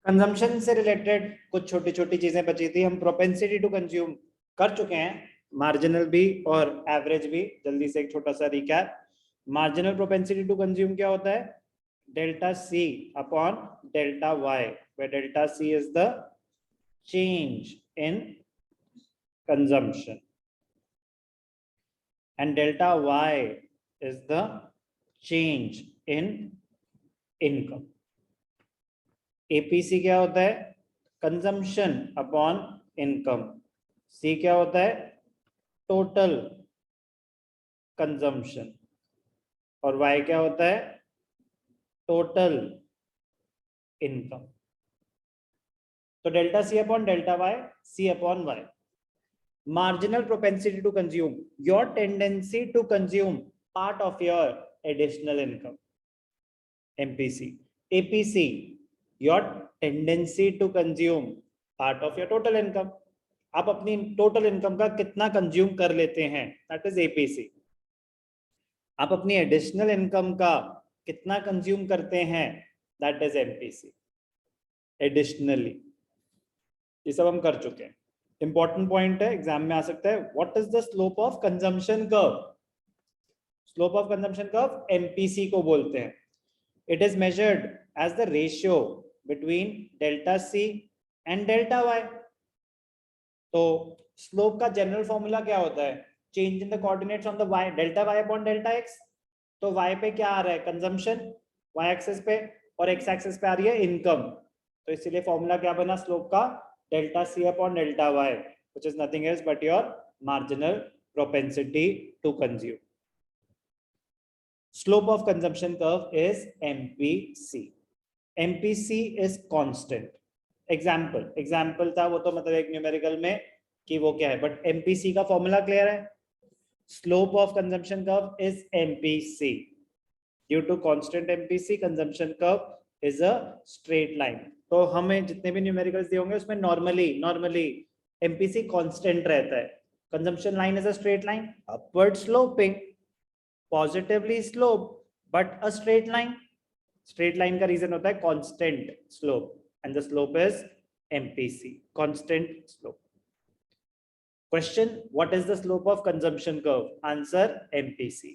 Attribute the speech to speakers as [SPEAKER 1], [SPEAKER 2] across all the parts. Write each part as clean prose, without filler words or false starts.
[SPEAKER 1] Consumption से related कुछ छोटी छोटी चीजें बची थी, हम प्रोपेंसिटी टू कंज्यूम कर चुके हैं, मार्जिनल भी और एवरेज भी। जल्दी से एक छोटा सा recap. Marginal propensity to consume क्या होता है? Delta C upon delta Y, where delta c is the change in consumption and delta y is the change in income. APC क्या होता है? Consumption upon income. सी क्या होता है? Total consumption. और वाई क्या होता है? Total income. तो delta C upon delta Y, C upon Y. Marginal propensity to consume, your tendency to consume part of your additional income. MPC. APC, your tendency to consume part of your total income. आप अपनी total income का कितना consume कर लेते हैं, that is APC. आप अपनी additional income का कितना कंज्यूम करते हैं, दैट इज एमपीसी। एडिशनली, ये सब हम कर चुके हैं। इंपॉर्टेंट पॉइंट है, एग्जाम में आ सकता है। What is the slope of consumption curve? Slope of consumption curve MPC को बोलते हैं। It is measured as the ratio between delta C and delta Y. तो स्लोप का जनरल फॉर्मूला क्या होता है? Change in the coordinates on the Y, delta Y upon delta X. तो Y पे क्या आ रहा है? कंजम्पशन, वाई एक्सिस पे, और एक्स एक्सिस पे आ रही है इनकम। तो इसीलिए फॉर्मूला क्या बना स्लोप का? Delta C upon delta Y, which is nothing else but your marginal propensity to consume. Slope of consumption curve is MPC. MPC is constant. Example था वो, तो मतलब एक न्यूमेरिकल में कि वो क्या है, बट एमपीसी का फॉर्मूला क्लियर है। Slope of consumption curve is MPC. Due to constant MPC, consumption curve is a straight line. तो हमें जितने भी न्यूमेरिकल्स दिए होंगे उसमें नॉर्मली एमपीसी कांस्टेंट रहता है। Consumption line is a straight line, upward sloping, positively slope, but a straight line. Straight line का रीजन होता है constant slope, and the slope is MPC, constant slope. Question: what is the slope of consumption curve? Answer: MPC.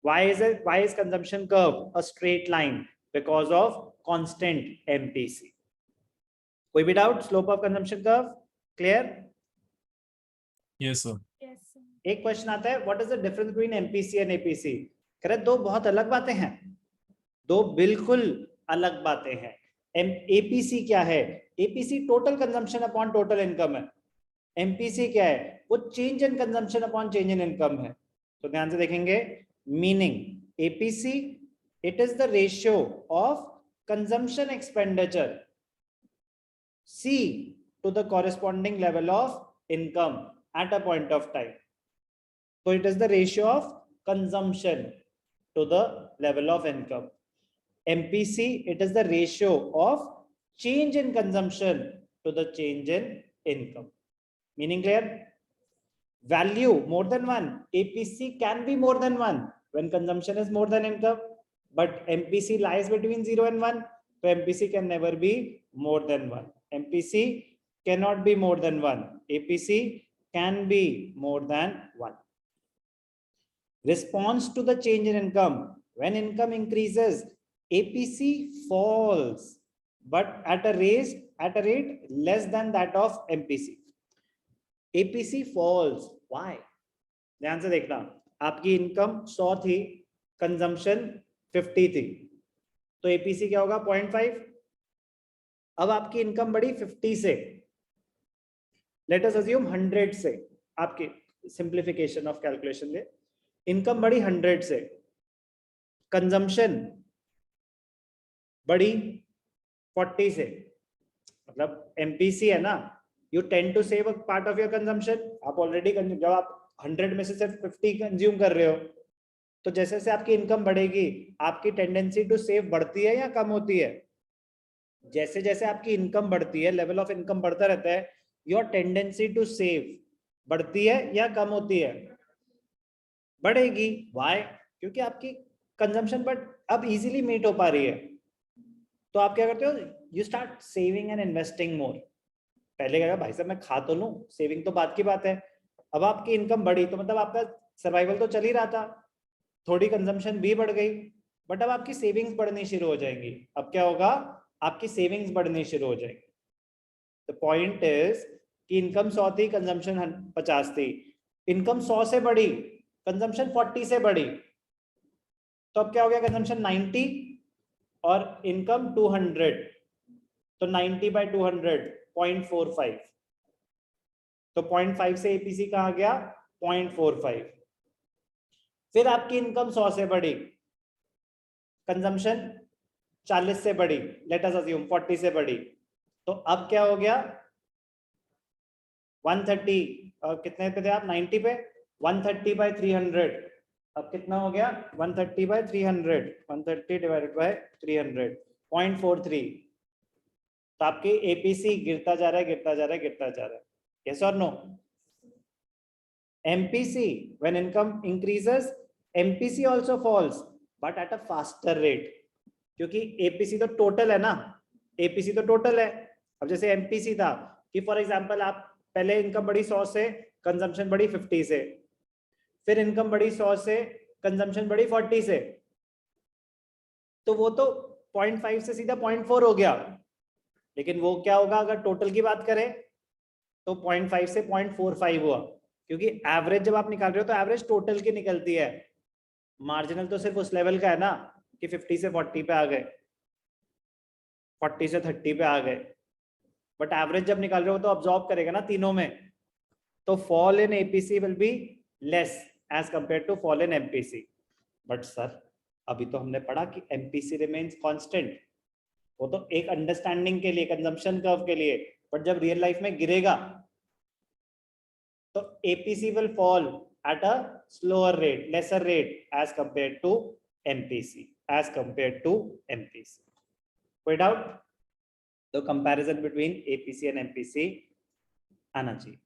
[SPEAKER 1] Why is consumption curve a straight line? Because of constant MPC. कोई भी doubt? Slope of consumption curve clear?
[SPEAKER 2] Yes, sir.
[SPEAKER 1] एक question आता है, what is the difference between MPC and APC? कह रहे दो बहुत अलग बातें हैं, दो बिल्कुल अलग बातें हैं। एपीसी क्या है? APC total consumption upon total income है। एमपीसी क्या है? वो change in consumption upon change in income है। तो ध्यान से देखेंगे meaning. APC, it is the ratio of consumption expenditure C to the corresponding level of income at a point of time. So it is the ratio of consumption to the level of income. MPC, it is the ratio of change in consumption to the change in income. Meaning clear? Value more than one. APC can be more than one when consumption is more than income, but MPC lies between 0 and 1. So MPC can never be more than 1. MPC cannot be more than 1. APC can be more than 1. Response to the change in income: when income increases, APC falls, but at a rate less than that of MPC. APC falls. Why? ध्यान से देखना, आपकी income 100 थी, consumption 50 थी, तो APC क्या होगा? 0.5। अब आपकी इनकम बढ़ी 50 से, लेट अस अज्यूम 100 से, आपकी सिंप्लीफिकेशन ऑफ कैलकुलेशन ले, इनकम बढ़ी 100 से, कंजम्पशन बढ़ी 40 से, मतलब एमपीसी है ना, you tend to save a part of your consumption. आप ऑलरेडी जब आप 100 में से सिर्फ 50 कंज्यूम कर रहे हो, तो जैसे जैसे आपकी इनकम बढ़ेगी, आपकी टेंडेंसी टू सेव बढ़ती है या कम होती है? जैसे जैसे आपकी इनकम बढ़ती है, लेवल ऑफ इनकम बढ़ता रहता है, योर टेंडेंसी टू सेव बढ़ती है या कम होती है? बढ़ेगी। वाई? क्योंकि आपकी कंजम्पशन बट अब इजीली मीट हो पा रही है। तो आप क्या करते हो, you start saving and investing मोर। पहले क्या भाई साहब मैं खा तो लूं, सेविंग तो बात की बात है। अब आपकी इनकम बढ़ी तो मतलब आपका सर्वाइवल तो चल ही रहा था, थोड़ी कंजम्पशन भी बढ़ गई, बट अब आपकी सेविंग्स बढ़नी शुरू हो जाएंगी। अब क्या होगा, आपकी सेविंग्स बढ़नी शुरू हो जाएंगी। द पॉइंट इज कि इनकम 100 थी, कंजम्पशन 50 थी, इनकम 100 से बढ़ी, कंजम्पशन 40 से बढ़ी, तो अब क्या हो गया, कंजम्पशन 90 और इनकम 200, तो 90 बाय 200 0.45, तो 0.5 से एपीसी कहाँ गया 0.45। फिर आपकी इनकम 100 से बढ़ी, कंजम्पशन 40 से बढ़ी, लेट अस अज्यूम 40 से बढ़ी, तो अब क्या हो गया 130, कितने पे थे आप 90 पे, 130 बाय 300, अब कितना हो गया 130 बाय 300, 130 डिवाइडेड बाय 300 0.43। तो आपके एपीसी गिरता जा रहा है, गिरता जा रहा है, गिरता जा रहा है, यस और no. MPC when income increases, MPC also falls but at a faster rate, क्योंकि एपीसी तो टोटल है ना, एपीसी तो टोटल है। अब जैसे एमपीसी था कि फॉर एग्जांपल आप पहले इनकम बढ़ी 100 से, कंजम्पशन बढ़ी 50 से, फिर इनकम बढ़ी 100 से, कंजम्पशन बढ़ी 40 से, तो वो तो 0.5 से सीधा 0.4 हो गया। लेकिन वो क्या होगा अगर टोटल की बात करें, तो 0.5 से 0.45 हुआ, क्योंकि एवरेज जब आप निकाल रहे हो तो एवरेज टोटल की निकलती है, मार्जिनल तो सिर्फ उस लेवल का है ना कि 50 से 40 पे आ गए, 40 से 30 पे आ गए, बट एवरेज जब निकाल रहे हो तो ऑब्जॉर्व करेगा ना तीनों में, तो fall in APC will be less as compare to fall in MPC. But sir अभी तो हमने पढ़ा कि एमपीसी रिमेन्स कांस्टेंट, वो तो एक अंडरस्टैंडिंग के लिए, कंजम्पशन कर्व के लिए, बट जब रियल लाइफ में गिरेगा तो APC will fall at a slower rate, lesser rate as compared to MPC, as compared to MPC. कोई doubt? तो comparison between APC and MPC आना चाहिए।